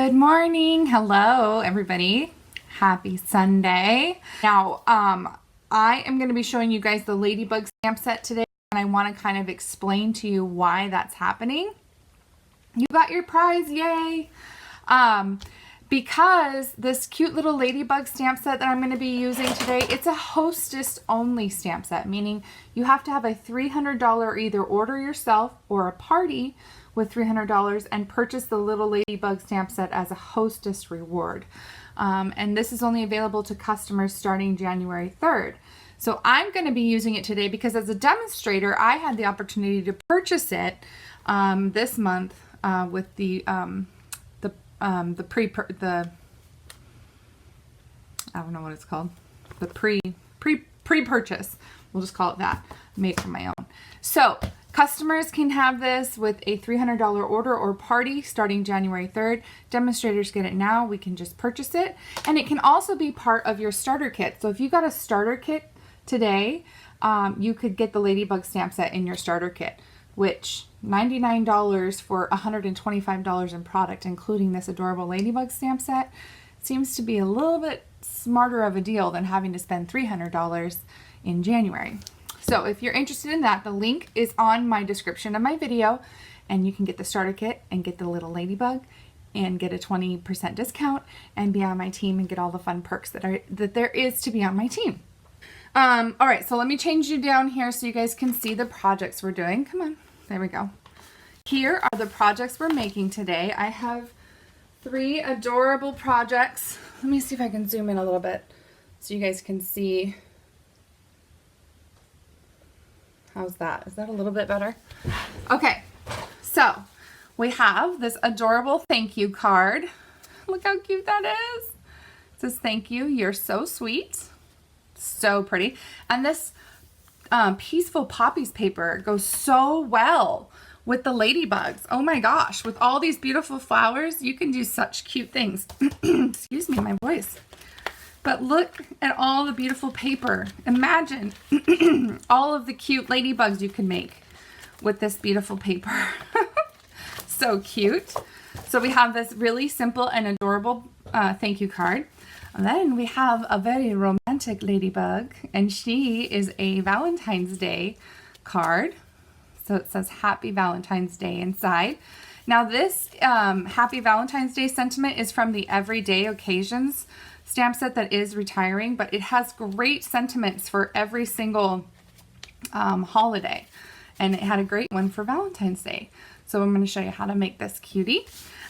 Good morning. Hello, everybody. Happy Sunday. Now, I am going to be showing you guys the Ladybug stamp set today, and I want to kind of explain to you why that's happening. You got your prize, yay! Because this cute little Ladybug stamp set that I'm going to be using today, it's a Hostess only stamp set, meaning you have to have a $300 either order yourself or a party with $300 and purchase the little Ladybug stamp set as a Hostess reward. And this is only available to customers starting January 3rd. So I'm going to be using it today because as a demonstrator, I had the opportunity to purchase it this month with the I don't know what it's called, the pre-purchase. We'll just call it that. Made for my own. So customers can have this with a $300 order or party starting January 3rd. Demonstrators get it now. We can just purchase it. And it can also be part of your starter kit. So if you got a starter kit today, you could get the Ladybug stamp set in your starter kit, which $99 for $125 in product, including this adorable Ladybug stamp set, seems to be a little bit smarter of a deal than having to spend $300 in January. So if you're interested in that, the link is on my description of my video, and you can get the starter kit and get the little Ladybug and get a 20% discount and be on my team and get all the fun perks that there is to be on my team. All right, so let me change you down here so you guys can see the projects we're doing. Come on, there we go. Here are the projects we're making today. I have 3 adorable projects. Let me see if I can zoom in a little bit so you guys can see. How's that? Is that a little bit better? Okay, so we have this adorable thank you card. Look how cute that is. It says, "Thank you, you're so sweet." So pretty. And this Peaceful Poppies paper goes so well with the ladybugs. Oh my gosh, with all these beautiful flowers, you can do such cute things. Excuse me, my voice. But look at all the beautiful paper. Imagine all of the cute ladybugs you can make with this beautiful paper. So cute. So we have this really simple and adorable thank you card. And then we have a very romantic ladybug, and she is a Valentine's Day card. So it says Happy Valentine's Day inside. Now this Happy Valentine's Day sentiment is from the Everyday Occasions stamp set that is retiring, but it has great sentiments for every single holiday. And it had a great one for Valentine's Day. So I'm going to show you how to make this cutie.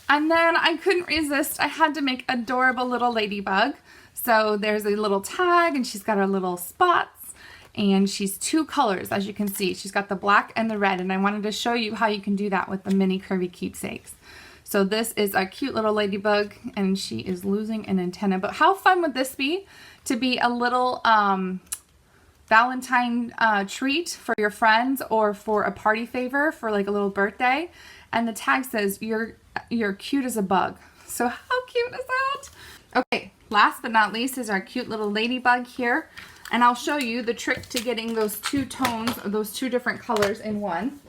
And then I couldn't resist. I had to make adorable little ladybug. So there's a little tag, and she's got her little spots, and she's 2 colors, as you can see. She's got the black and the red, and I wanted to show you how you can do that with the mini Curvy Keepsakes. So this is a cute little ladybug, and she is losing an antenna. But how fun would this be to be a little Valentine treat for your friends or for a party favor for like a little birthday? And the tag says, you're cute as a bug. So how cute is that? Okay, last but not least is our cute little ladybug here. And I'll show you the trick to getting those 2 tones, or those 2 different colors in one.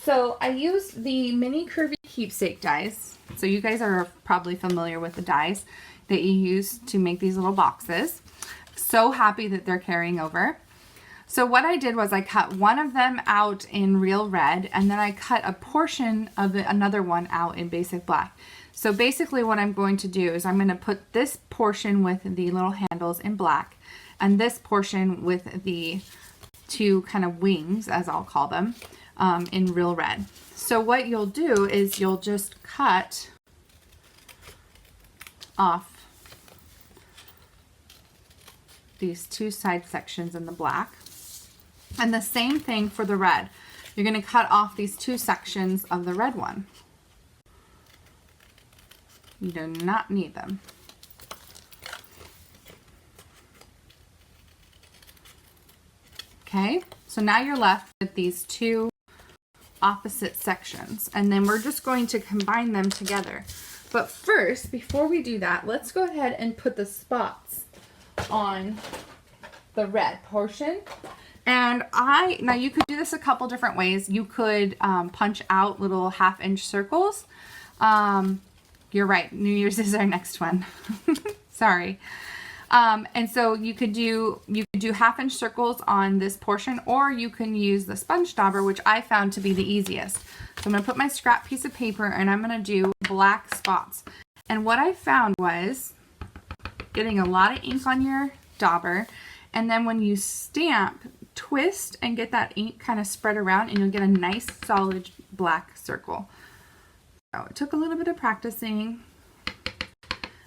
So I used the mini Curvy Keepsake dies. So you guys are probably familiar with the dies that you use to make these little boxes. So happy that they're carrying over. So what I did was I cut one of them out in real red, and then I cut a portion of another one out in basic black. So basically what I'm going to do is I'm going to put this portion with the little handles in black, and this portion with the 2 kind of wings, as I'll call them, in real red. So what you'll do is you'll just cut off these 2 side sections in the black. And the same thing for the red. You're going to cut off these 2 sections of the red one. You do not need them. Okay, so now you're left with these 2 opposite sections, and then we're just going to combine them together. But first, before we do that, let's go ahead and put the spots on the red portion. And now you could do this a couple different ways. You could punch out little 1/2 inch circles. you're right. New Year's is our next one. Sorry. And so you could do 1/2-inch circles on this portion, or you can use the sponge dauber, which I found to be the easiest. So I'm going to put my scrap piece of paper and I'm going to do black spots. And what I found was getting a lot of ink on your dauber, and then when you stamp, twist and get that ink kind of spread around, and you'll get a nice solid black circle. So it took a little bit of practicing,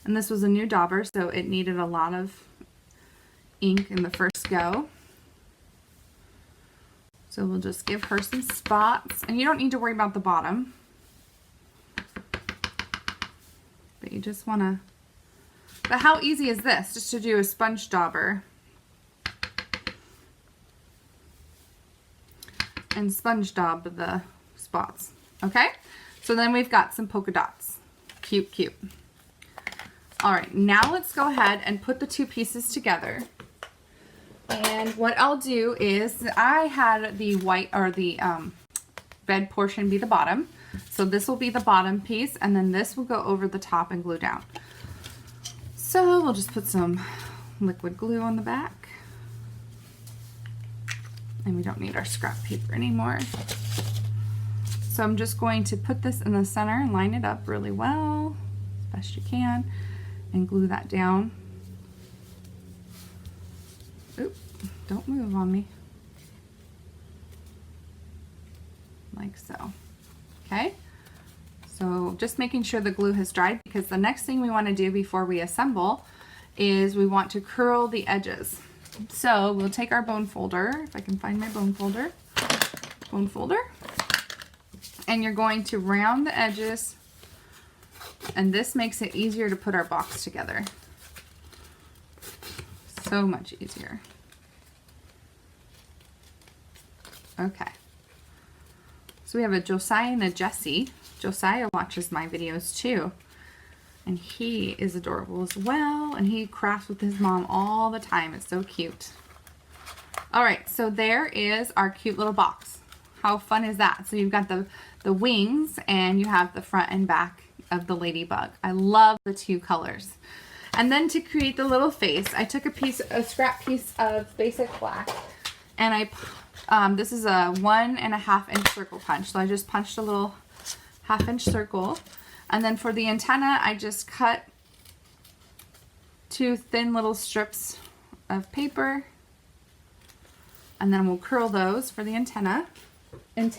and this was a new dauber, so it needed a lot of ink in the first go. So we'll just give her some spots, and you don't need to worry about the bottom, but you just want to. But how easy is this? Just to do a sponge dauber and sponge daub the spots. Okay, so then we've got some polka dots. Cute, cute. All right, now let's go ahead and put the two pieces together. And what I'll do is, I had the white or the red portion be the bottom. So this will be the bottom piece, and then this will go over the top and glue down. So we'll just put some liquid glue on the back. And we don't need our scrap paper anymore. So I'm just going to put this in the center and line it up really well, as best you can, and glue that down. Oop, don't move on me. Like so. Okay? So just making sure the glue has dried, because the next thing we want to do before we assemble is we want to curl the edges. So we'll take our bone folder, if I can find my bone folder, and you're going to round the edges, and this makes it easier to put our box together. So much easier. Okay. So we have a Josiah and a Jessie. Josiah watches my videos too, and he is adorable as well, and he crafts with his mom all the time. It's so cute. All right, so there is our cute little box. How fun is that? So you've got the wings, and you have the front and back of the ladybug. I love the two colors. And then to create the little face, I took a scrap piece of basic black, and this is a 1.5-inch circle punch. So I just punched a little 1/2-inch circle, and then for the antenna, I just cut 2 thin little strips of paper, and then we'll curl those for the antennae. Is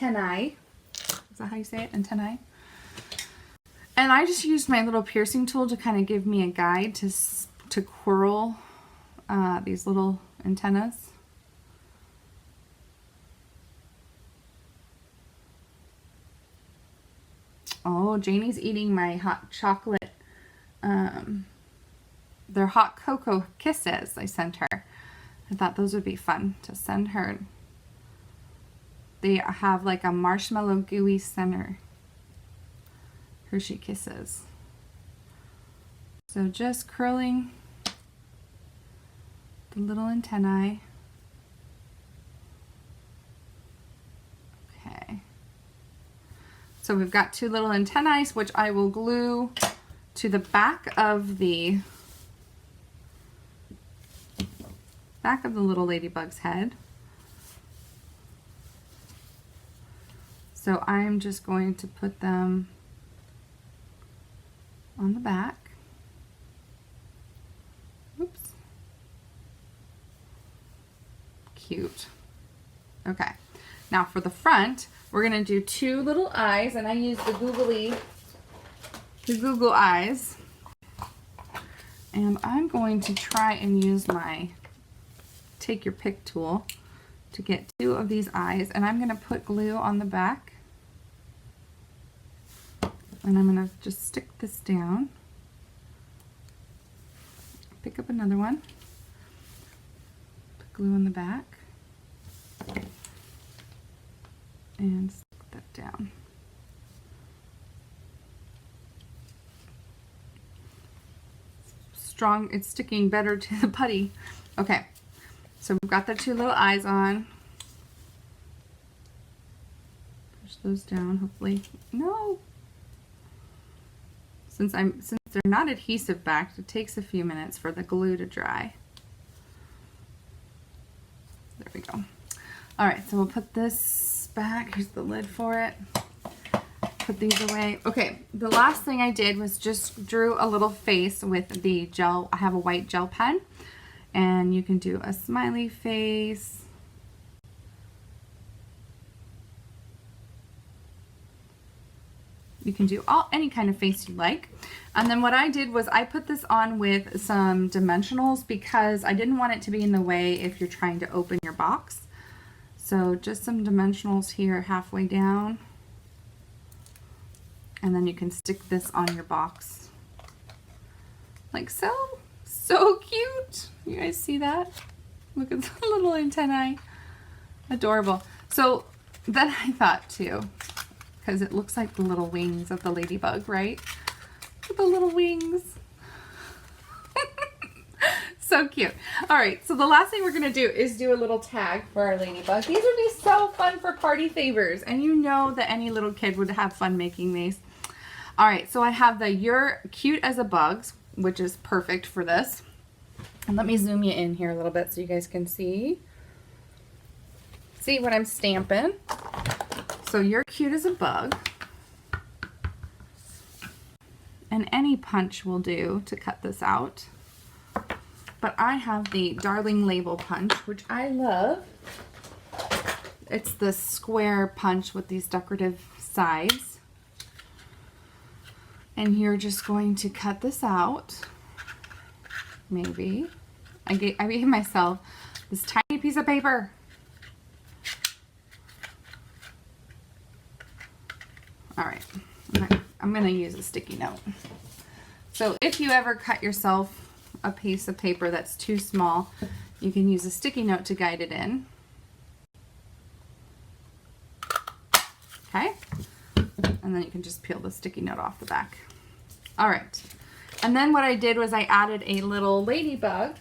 that how you say it? Antennae. And I just used my little piercing tool to kind of give me a guide to curl these little antennas. Oh, Janie's eating my hot chocolate. They're hot cocoa kisses I sent her. I thought those would be fun to send her. They have like a marshmallow gooey center. Hershey Kisses. So just curling the little antennae. Okay. So we've got 2 little antennae, which I will glue to the back of the little ladybug's head. So I'm just going to put them on the back. Oops. Cute. Okay. Now for the front, we're going to do 2 little eyes, and I use the Google eyes. And I'm going to try and use my take your pick tool to get 2 of these eyes, and I'm going to put glue on the back. And I'm going to just stick this down. Pick up another one. Put glue on the back. And stick that down. Strong, it's sticking better to the putty. Okay, so we've got the 2 little eyes on. Push those down, hopefully. No! since they're not adhesive backed, it takes a few minutes for the glue to dry. There we go. All right, so we'll put this back. Here's the lid for it. Put these away. Okay, the last thing I did was just drew a little face with the gel. I have a white gel pen, and you can do a smiley face. You can do any kind of face you like. And then what I did was I put this on with some dimensionals because I didn't want it to be in the way if you're trying to open your box. So just some dimensionals here halfway down. And then you can stick this on your box. Like so. So cute. You guys see that? Look at the little antennae. Adorable. So then I thought too, because it looks like the little wings of the ladybug, right? The little wings. So cute. All right, so the last thing we're gonna do is do a little tag for our ladybug. These would be so fun for party favors, and you know that any little kid would have fun making these. All right, so I have the You're Cute as a Bug, which is perfect for this. And let me zoom you in here a little bit so you guys can see. See what I'm stamping? So You're Cute as a Bug. And any punch will do to cut this out. But I have the Darling Label Punch, which I love. It's the square punch with these decorative sides. And you're just going to cut this out. Maybe. I gave myself this tiny piece of paper. All right. I'm going to use a sticky note. So if you ever cut yourself a piece of paper that's too small, you can use a sticky note to guide it in. Okay. And then you can just peel the sticky note off the back. All right. And then what I did was I added a little ladybug.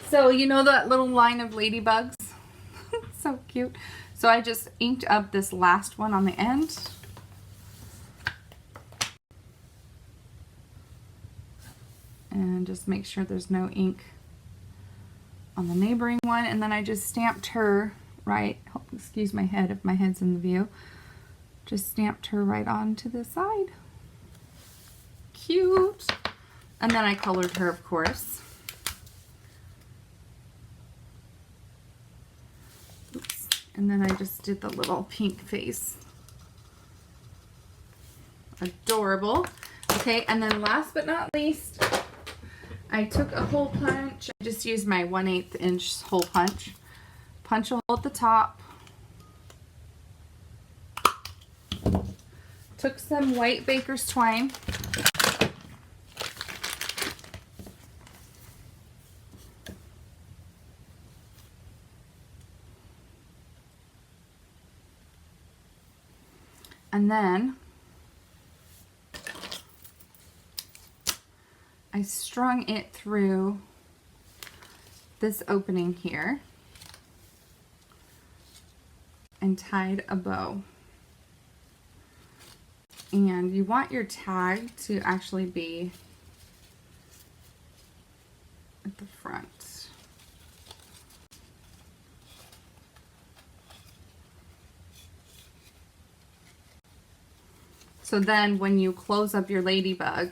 So you know that little line of ladybugs? So cute. So I just inked up this last one on the end. And just make sure there's no ink on the neighboring one. And then I just stamped her right, excuse my head if my head's in the view, just stamped her right onto the side. Cute. And then I colored her, of course. Oops. And then I just did the little pink face. Adorable. Okay, and then last but not least, I took a hole punch. I just used my 1/8 inch hole punch. Punch a hole at the top. Took some white baker's twine. And then I strung it through this opening here and tied a bow. And you want your tag to actually be at the front. So then when you close up your ladybug,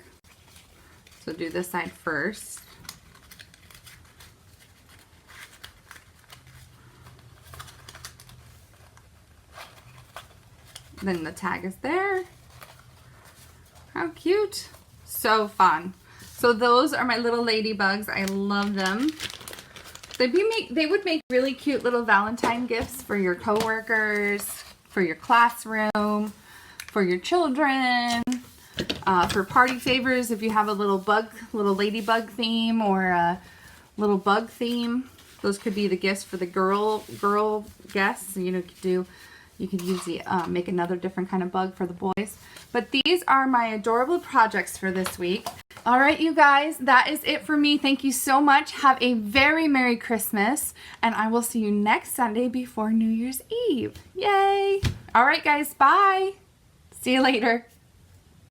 so do this side first. Then the tag is there. How cute. So fun. So those are my little ladybugs. I love them. They would make really cute little Valentine gifts for your coworkers, for your classroom, for your children, for party favors if you have a little ladybug theme or a little bug theme. Those could be the gifts for the girl guests. You could use the make another different kind of bug for the boys. But these are my adorable projects for this week. All right, you guys, that is it for me. Thank you so much. Have a very Merry Christmas, and I will see you next Sunday before New Year's Eve. Yay! All right, guys, bye. See you later.